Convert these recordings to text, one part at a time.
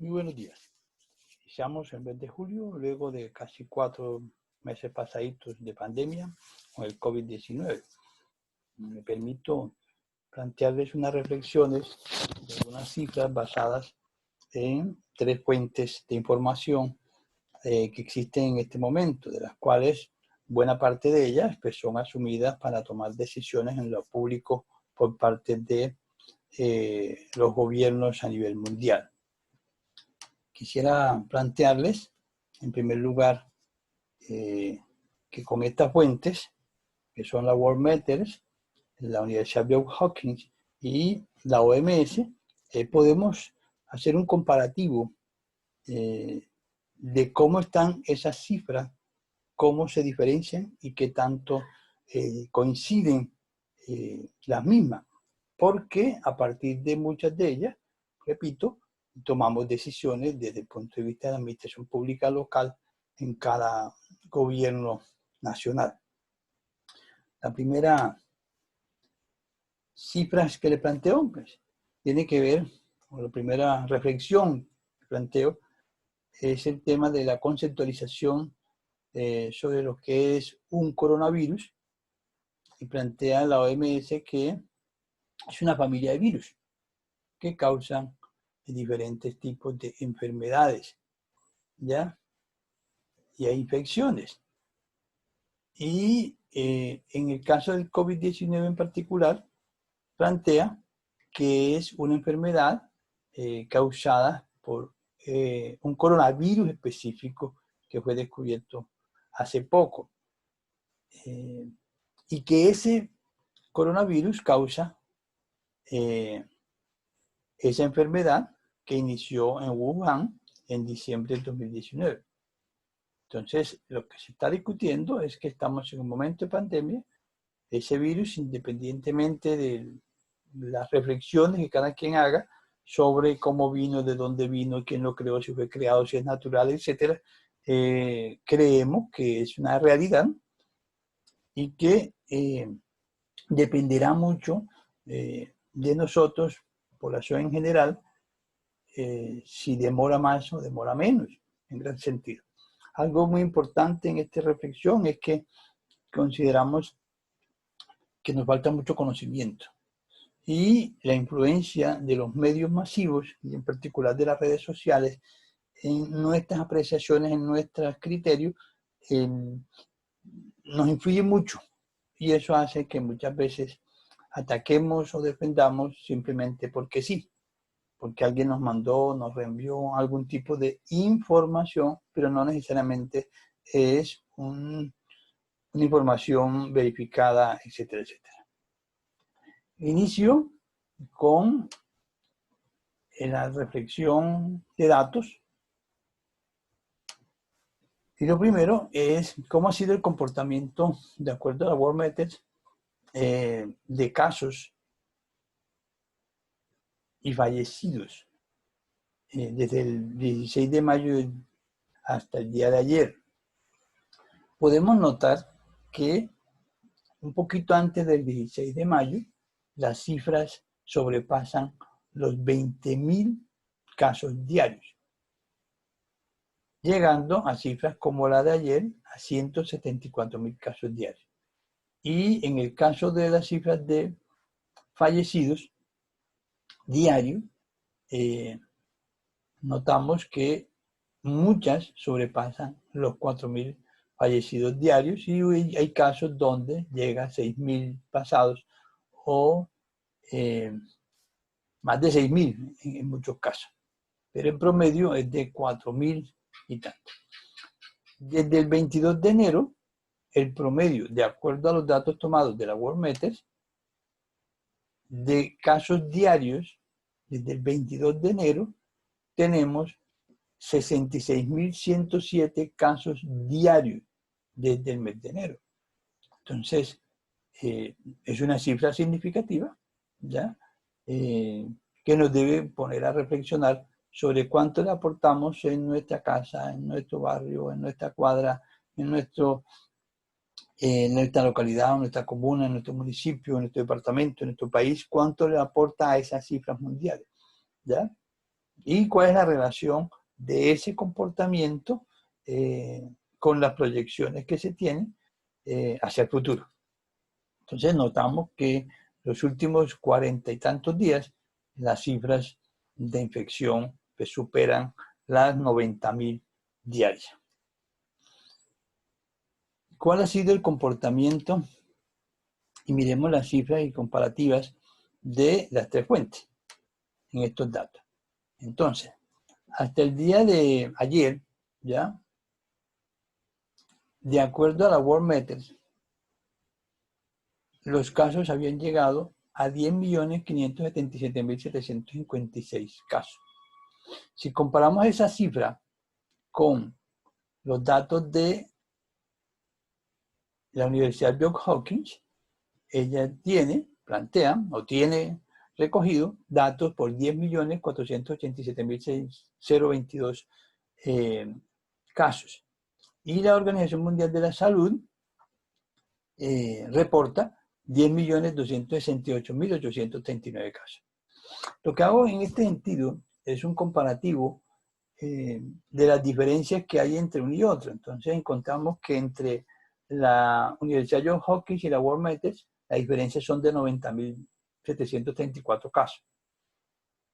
Muy buenos días. Iniciamos el mes de julio, luego de casi 4 meses pasaditos de pandemia con el COVID-19. Me permito plantearles unas reflexiones de algunas cifras basadas en 3 fuentes de información que existen en este momento, de las cuales buena parte de ellas pues, son asumidas para tomar decisiones en lo público por parte de los gobiernos a nivel mundial. Quisiera plantearles, en primer lugar, que con estas fuentes, que son la Worldometers, la Universidad Johns Hopkins y la OMS, podemos hacer un comparativo de cómo están esas cifras, cómo se diferencian y qué tanto coinciden las mismas. Porque a partir de muchas de ellas, repito, tomamos decisiones desde el punto de vista de la administración pública local en cada gobierno nacional. La primera cifra que le planteo pues, tiene que ver, o la primera reflexión que planteo, es el tema de la conceptualización sobre lo que es un coronavirus, y plantea la OMS que es una familia de virus que causan diferentes tipos de enfermedades, ¿ya? Y hay infecciones. Y en el caso del COVID-19 en particular, plantea que es una enfermedad causada por un coronavirus específico que fue descubierto hace poco. Y que ese coronavirus causa esa enfermedad que inició en Wuhan en diciembre del 2019. Entonces, lo que se está discutiendo es que estamos en un momento de pandemia. Ese virus, independientemente de las reflexiones que cada quien haga sobre cómo vino, de dónde vino, quién lo creó, si fue creado, si es natural, etc., creemos que es una realidad y que dependerá mucho de nosotros, población en general, si demora más o demora menos, en gran sentido. Algo muy importante en esta reflexión es que consideramos que nos falta mucho conocimiento y la influencia de los medios masivos, y en particular de las redes sociales, en nuestras apreciaciones, en nuestros criterios, nos influye mucho. Y eso hace que muchas veces ataquemos o defendamos simplemente porque sí, porque alguien nos mandó, nos reenvió algún tipo de información, pero no necesariamente es una información verificada, etcétera, etcétera. Inicio con la reflexión de datos. Y lo primero es cómo ha sido el comportamiento, de acuerdo a la Worldometers, de casos y fallecidos desde el 16 de mayo hasta el día de ayer. Podemos notar que un poquito antes del 16 de mayo, las cifras sobrepasan los 20.000 casos diarios, llegando a cifras como la de ayer, a 174.000 casos diarios. Y en el caso de las cifras de fallecidos diarios, notamos que muchas sobrepasan los 4.000 fallecidos diarios y hay casos donde llega a 6.000 pasados o más de 6.000 en muchos casos. Pero en promedio es de 4.000 y tanto. Desde el 22 de enero, el promedio, de acuerdo a los datos tomados de la Worldometers, de casos diarios, desde el 22 de enero, tenemos 66.107 casos diarios desde el mes de enero. Entonces, es una cifra significativa, ¿ya? Que nos debe poner a reflexionar sobre cuánto le aportamos en nuestra casa, en nuestro barrio, en nuestra cuadra, en nuestra localidad, en nuestra comuna, en nuestro municipio, en nuestro departamento, en nuestro país, cuánto le aporta a esas cifras mundiales, ¿ya? y cuál es la relación de ese comportamiento con las proyecciones que se tienen hacia el futuro. Entonces notamos que los últimos 40 y tantos días las cifras de infección pues, superan las 90.000 diarias. ¿Cuál ha sido el comportamiento? Y miremos las cifras y comparativas de las tres fuentes en estos datos. Entonces, hasta el día de ayer, ¿ya? De acuerdo a la Worldometers, los casos habían llegado a 10.577.756 casos. Si comparamos esa cifra con los datos de la Universidad Johns Hopkins, ella tiene recogido datos por 10.487.022 casos. Y la Organización Mundial de la Salud reporta 10.268.839 casos. Lo que hago en este sentido es un comparativo de las diferencias que hay entre uno y otro. Entonces encontramos que entre la Universidad Johns Hopkins y la Worldometers, las diferencias son de 90.734 casos.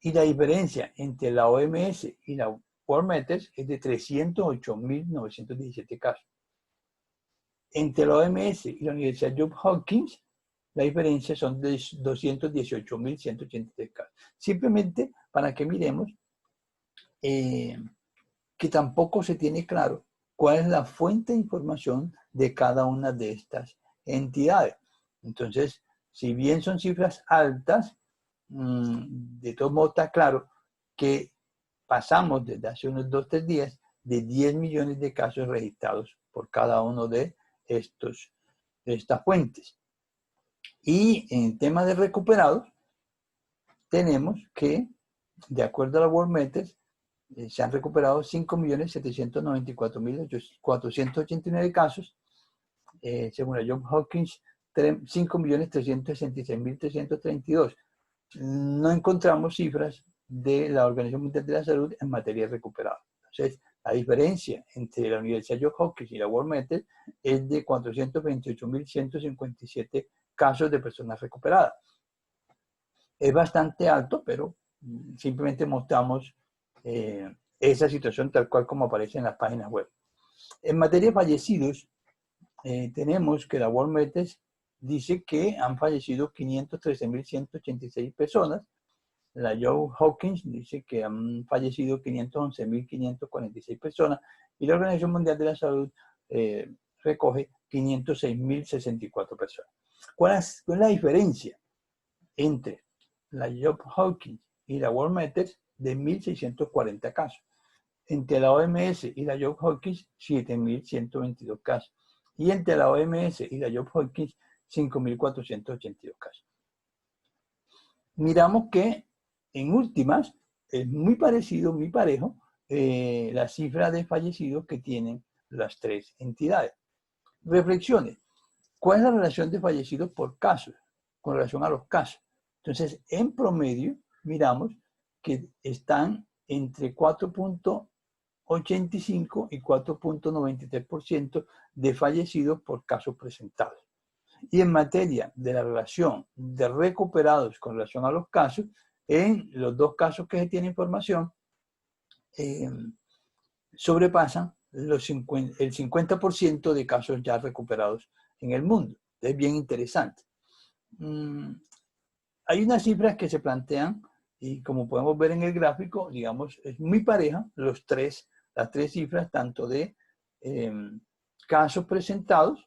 Y la diferencia entre la OMS y la Worldometers es de 308.917 casos. Entre la OMS y la Universidad Johns Hopkins, la diferencia son de 218.183 casos. Simplemente para que miremos que tampoco se tiene claro cuál es la fuente de información de cada una de estas entidades. Entonces, si bien son cifras altas, de todos modos está claro que pasamos desde hace unos 2 o 3 días de 10 millones de casos registrados por cada uno de estas fuentes. Y en el tema de recuperados, tenemos que, de acuerdo a la Worldometers, se han recuperado 5.794.489 casos, según la Johns Hopkins, 5.366.332. No encontramos cifras de la Organización Mundial de la Salud en materia de recuperados. Entonces, la diferencia entre la Universidad Johns Hopkins y la Worldometers es de 428.157 casos de personas recuperadas. Es bastante alto, pero simplemente mostramos esa situación tal cual como aparece en las páginas web. En materia de fallecidos, tenemos que la Worldometers dice que han fallecido 513.186 personas. La Johns Hopkins dice que han fallecido 511.546 personas. Y la Organización Mundial de la Salud recoge 506.064 personas. ¿Cuál es la diferencia entre la Johns Hopkins y la Worldometers? De 1.640 casos. Entre la OMS y la Johns Hopkins, 7.122 casos. Y entre la OMS y la Johns Hopkins, 5.482 casos. Miramos que en últimas es muy parecido, muy parejo, la cifra de fallecidos que tienen las tres entidades. Reflexiones. ¿Cuál es la relación de fallecidos por casos con relación a los casos? Entonces, en promedio, miramos que están entre 4.85 y 4.93% de fallecidos por casos presentados. Y en materia de la relación de recuperados con relación a los casos, en los dos casos que se tiene información, sobrepasan el 50% de casos ya recuperados en el mundo. Es bien interesante. Hay unas cifras que se plantean y como podemos ver en el gráfico, digamos, es muy pareja las tres cifras, tanto de casos presentados,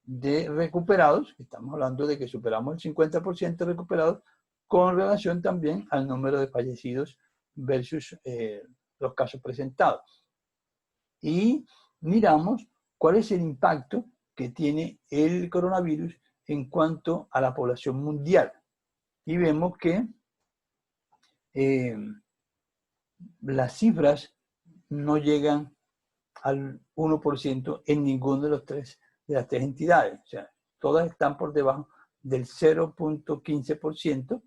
de recuperados, estamos hablando de que superamos el 50% de recuperados, con relación también al número de fallecidos versus los casos presentados. Y miramos cuál es el impacto que tiene el coronavirus en cuanto a la población mundial. Y vemos que las cifras no llegan al 1% en ninguno de las tres entidades. O sea, todas están por debajo del 0.15%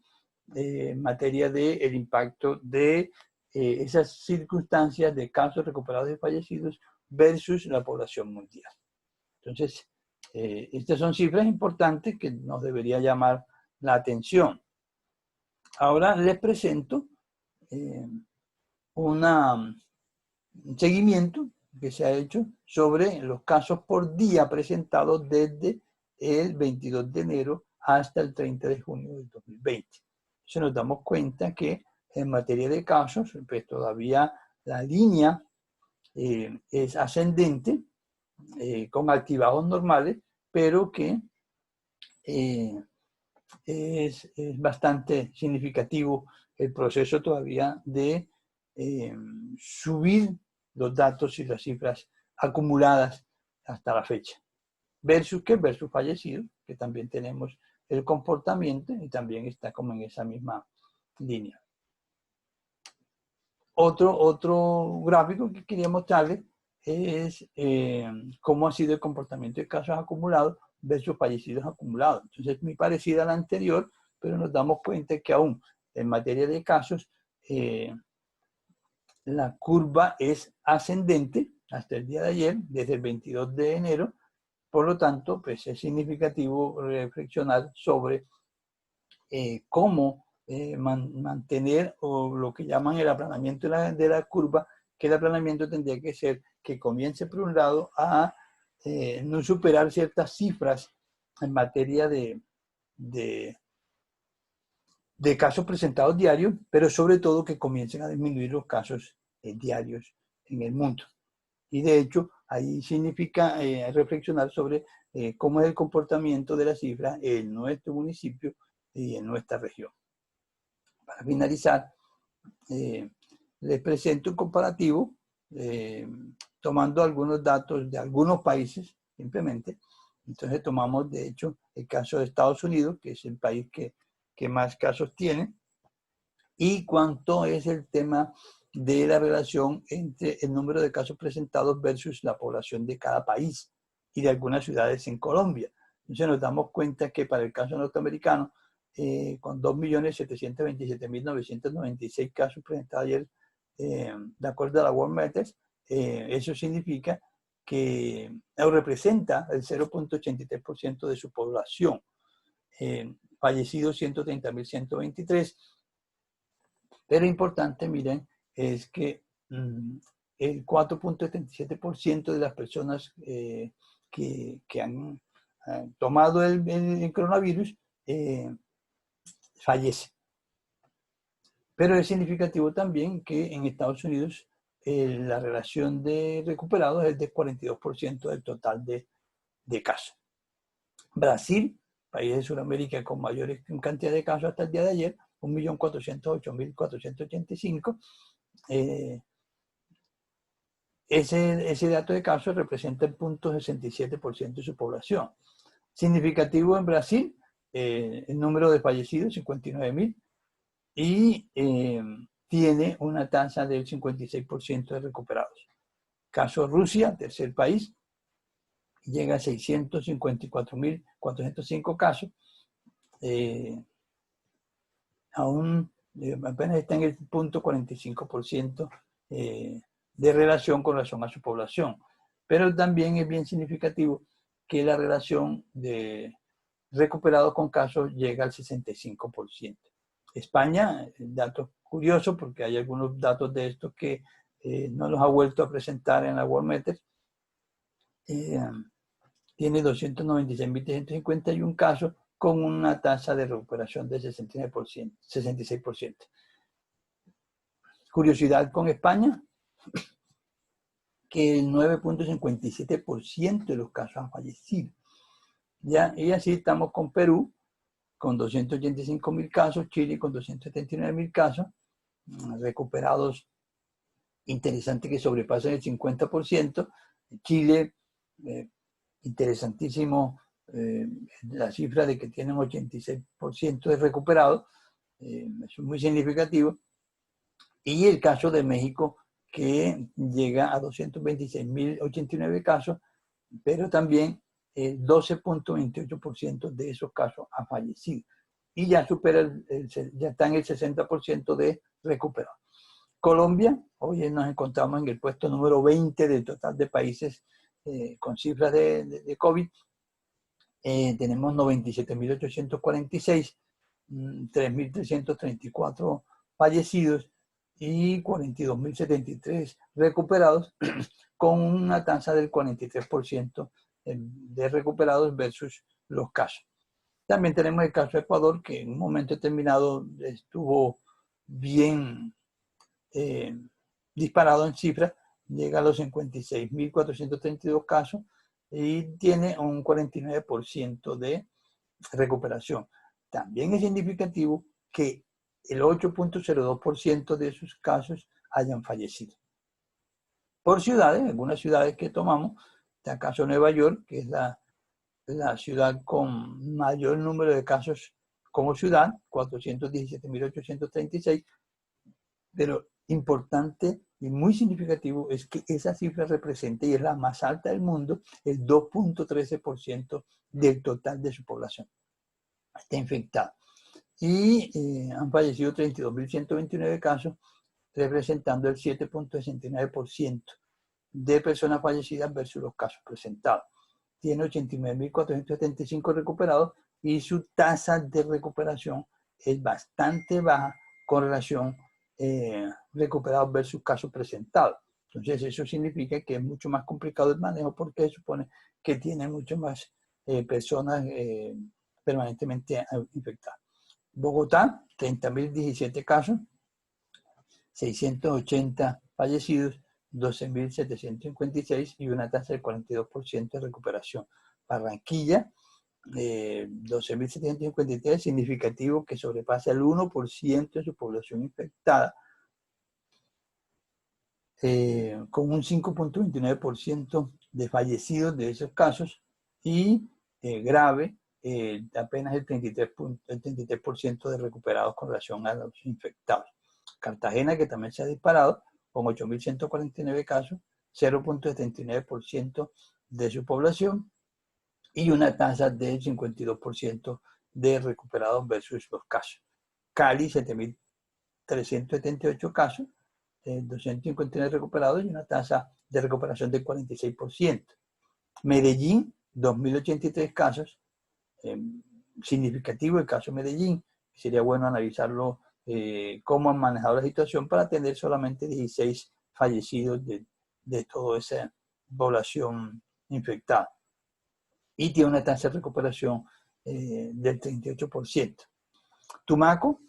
en materia del impacto de esas circunstancias de casos recuperados y fallecidos versus la población mundial. Entonces, estas son cifras importantes que nos debería llamar la atención. Ahora les presento un seguimiento que se ha hecho sobre los casos por día presentados desde el 22 de enero hasta el 30 de junio del 2020. Entonces nos damos cuenta que en materia de casos, pues todavía la línea es ascendente, con altibajos normales, pero que es bastante significativo el proceso todavía de subir los datos y las cifras acumuladas hasta la fecha. Versus fallecidos, que también tenemos el comportamiento y también está como en esa misma línea. Otro gráfico que quería mostrarles es cómo ha sido el comportamiento de casos acumulados versus fallecidos acumulados. Entonces es muy parecida a la anterior, pero nos damos cuenta que aún en materia de casos la curva es ascendente hasta el día de ayer, desde el 22 de enero. Por lo tanto, pues es significativo reflexionar sobre cómo mantener o lo que llaman el aplanamiento de la curva, que el aplanamiento tendría que ser que comience por un lado a no superar ciertas cifras en materia de casos presentados diarios, pero sobre todo que comiencen a disminuir los casos diarios en el mundo. Y de hecho, ahí significa reflexionar sobre cómo es el comportamiento de la cifra en nuestro municipio y en nuestra región. Para finalizar, les presento un comparativo tomando algunos datos de algunos países, simplemente. Entonces tomamos, de hecho, el caso de Estados Unidos, que es el país que más casos tiene, y cuánto es el tema de la relación entre el número de casos presentados versus la población de cada país y de algunas ciudades en Colombia. Entonces nos damos cuenta que para el caso norteamericano, con 2.727.996 casos presentados ayer, de acuerdo a la World eso significa que representa el 0.83% de su población. Fallecidos 130.123. Pero importante, miren, es que el 4.77% de las personas que han tomado el coronavirus fallece. Pero es significativo también que en Estados Unidos la relación de recuperados es del 42% del total de casos. Brasil, país de Sudamérica con mayor cantidad de casos hasta el día de ayer, 1.408.485. Ese dato de casos representa el 0.67% de su población. Significativo en Brasil, el número de fallecidos, 59.000, y tiene una tasa del 56% de recuperados. Caso Rusia, tercer país, llega a 654.405 casos. Aún apenas está en el 0.45% de relación con relación a su población. Pero también es bien significativo que la relación de recuperados con casos llega al 65%. España, datos curiosos porque hay algunos datos de estos que no los ha vuelto a presentar en la World tiene 296.351 casos con una tasa de recuperación de 66%. Curiosidad con España, que el 9.57% de los casos han fallecido. ¿Ya? Y así estamos con Perú, con 285.000 casos, Chile con 279.000 casos, recuperados, interesante que sobrepasan el 50%, Chile, interesantísimo la cifra de que tienen 86% de recuperados, eso es muy significativo, y el caso de México que llega a 226.089 casos, pero también 12.28% de esos casos han fallecido y ya supera ya está en el 60% de recuperados. Colombia, hoy nos encontramos en el puesto número 20 del total de países con cifras de COVID. Tenemos 97.846, 3.334 fallecidos y 42.073 recuperados, con una tasa del 43% de recuperados versus los casos. También tenemos el caso de Ecuador, que en un momento determinado estuvo bien disparado en cifras, llega a los 56.432 casos y tiene un 49% de recuperación. También es significativo que el 8.02% de esos casos hayan fallecido. Por ciudades, algunas ciudades que tomamos, está el caso de Nueva York, que es la ciudad con mayor número de casos como ciudad, 417.836, pero importante y muy significativo es que esa cifra representa, y es la más alta del mundo, el 2.13% del total de su población está infectada. Y han fallecido 32.129 casos, representando el 7.69% de personas fallecidas versus los casos presentados. Tiene 89.475 recuperados y su tasa de recuperación es bastante baja con relación recuperados versus casos presentados. Entonces eso significa que es mucho más complicado el manejo porque se supone que tiene mucho más personas permanentemente infectadas. Bogotá, 30.017 casos, 680 fallecidos, 12.756 y una tasa del 42% de recuperación. Barranquilla, 12.753, significativo que sobrepasa el 1% de su población infectada, con un 5.29% de fallecidos de esos casos y grave, apenas el 33% de recuperados con relación a los infectados. Cartagena, que también se ha disparado, con 8.149 casos, 0.79% de su población y una tasa del 52% de recuperados versus los casos. Cali, 7.378 casos, 259 recuperados y una tasa de recuperación del 46%. Medellín, 2.083 casos, significativo el caso de Medellín. Sería bueno analizarlo, cómo han manejado la situación para tener solamente 16 fallecidos de toda esa población infectada. Y tiene una tasa de recuperación del 38%. Tumaco,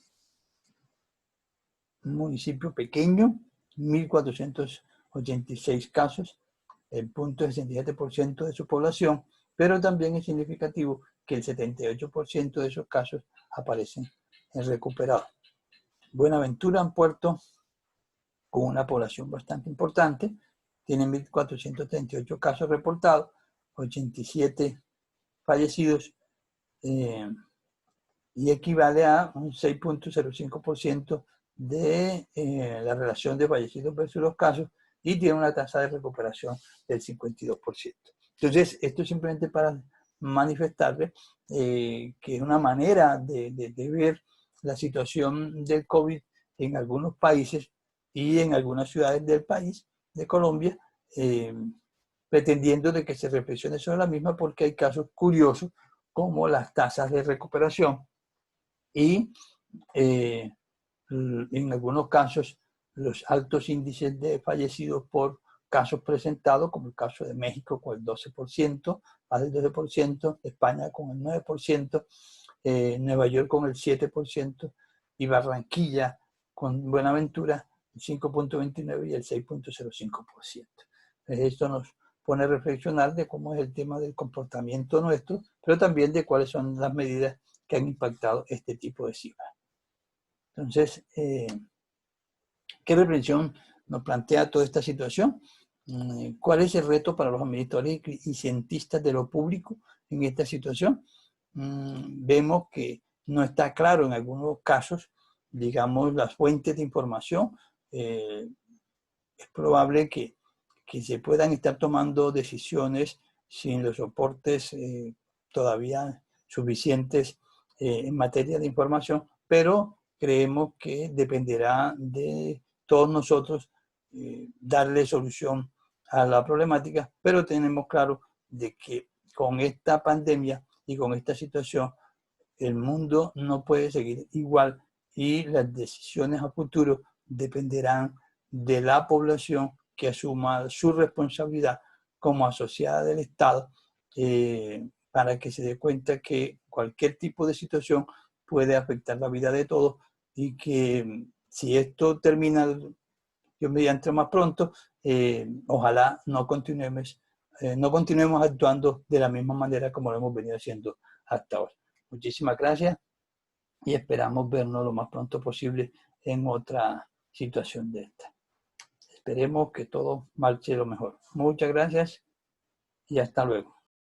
un municipio pequeño, 1.486 casos, el 0.67% de su población, pero también es significativo que el 78% de esos casos aparecen en recuperados. Buenaventura, un puerto con una población bastante importante, tiene 1.438 casos reportados, 87 fallecidos, y equivale a un 6.05% de la relación de fallecidos versus los casos, y tiene una tasa de recuperación del 52%. Entonces, esto es simplemente para manifestarles que es una manera de ver la situación del COVID en algunos países y en algunas ciudades del país, de Colombia, pretendiendo de que se reflexione sobre la misma, porque hay casos curiosos como las tasas de recuperación y en algunos casos los altos índices de fallecidos por casos presentados, como el caso de México con el 12%, más del 12%, España con el 9%, Nueva York con el 7% y Barranquilla con Buenaventura el 5.29% y el 6.05%. Esto nos pone a reflexionar de cómo es el tema del comportamiento nuestro, pero también de cuáles son las medidas que han impactado este tipo de cifras. Entonces, ¿qué reflexión nos plantea toda esta situación? ¿Cuál es el reto para los administradores y cientistas de lo público en esta situación? Vemos que no está claro en algunos casos, digamos, las fuentes de información. Es probable que se puedan estar tomando decisiones sin los soportes todavía suficientes en materia de información, pero creemos que dependerá de todos nosotros darle solución a la problemática, pero tenemos claro de que con esta pandemia y con esta situación el mundo no puede seguir igual y las decisiones a futuro dependerán de la población que asuma su responsabilidad como asociada del Estado para que se dé cuenta que cualquier tipo de situación puede afectar la vida de todos y que si esto termina, Dios mediante más pronto, ojalá no continuemos actuando de la misma manera como lo hemos venido haciendo hasta ahora. Muchísimas gracias y esperamos vernos lo más pronto posible en otra situación de esta. Esperemos que todo marche lo mejor. Muchas gracias y hasta luego.